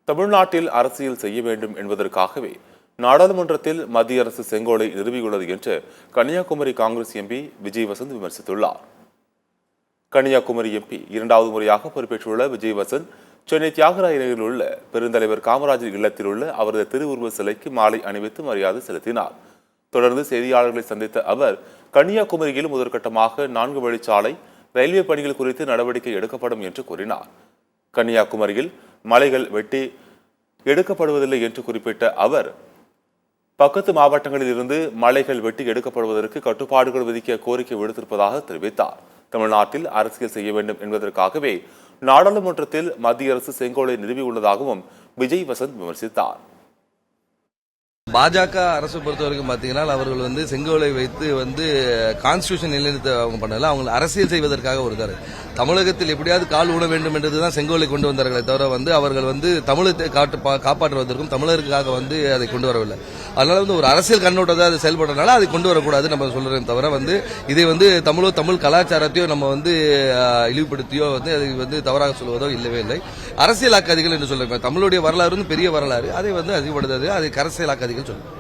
தமிழ்நாட்டில் அரசியல் செய்ய வேண்டும் என்பதற்காகவே நாடாளுமன்றத்தில் மத்திய அரசு செங்கோலை நிறுவியுள்ளது என்று கன்னியாகுமரி காங்கிரஸ் எம்பி விஜய் வசந்த் விமர்சித்துள்ளார். கன்னியாகுமரி எம்பி இரண்டாவது முறையாக பொறுப்பேற்றுள்ள விஜய் வசந்த் சென்னை தியாகராயரில் உள்ள பெருந்தலைவர் காமராஜர் இல்லத்தில் உள்ள அவரது திருவுருவ சிலைக்கு மாலை அணிவித்து மரியாதை செலுத்தினார். தொடர்ந்து செய்தியாளர்களை சந்தித்த அவர் கன்னியாகுமரியில் முதற்கட்டமாக 4 வழிச்சாலை ரயில்வே பணிகள் குறித்து நடவடிக்கை எடுக்கப்படும் என்று கூறினார். கன்னியாகுமரியில் மலைகள் வெட்டி எடுக்கப்படுவதில்லை என்று குறிப்பிட்ட அவர் பக்கத்து மாவட்டங்களில் இருந்து மலைகள் வெட்டி எடுக்கப்படுவதற்கு கட்டுப்பாடுகள் விதிக்க கோரிக்கை விடுத்திருப்பதாக தெரிவித்தார். தமிழ்நாட்டில் அரசியல் செய்ய வேண்டும் என்பதற்காகவே நாடாளுமன்றத்தில் மத்திய அரசு செங்கோலை நிறுவியுள்ளதாகவும் விஜய் வசந்த் விமர்சித்தார். பாஜக அரசு பொறுத்தவரைக்கும் பாத்தீங்கன்னா அவர்கள் செங்கோலை வைத்து கான்ஸ்டிடியூஷன் நிலைநிறுத்த அவங்க பண்ணல, அவங்க அரசியல் செய்வதற்காக வருகிறார். தமிழகத்தில் எப்படியாவது கால் ஊன வேண்டும் என்றதுதான் செங்கோலை கொண்டு வந்தார்களே தவிர அவர்கள் தமிழகத்தை காப்பாற்றுவதற்கும் தமிழருக்காக அதை கொண்டு வரவில்லை. அதனால ஒரு அரசியல் கண்ணோட்டத்தை அது செயல்படுறதுனால அதை கொண்டு வரக்கூடாது நம்ம சொல்றேன் தவிர இதை தமிழ் கலாச்சாரத்தையோ நம்ம இழிவுபடுத்தியோ அதை தவறாக சொல்வதோ இல்லவே இல்லை. அரசியலாக்காதிகள் என்று சொல்றேன். தமிழுடைய வரலாறு பெரிய வரலாறு, அதை அதிகப்படுத்தாது, அதை அரசியலாக்காதிகள் சொல்லுங்க.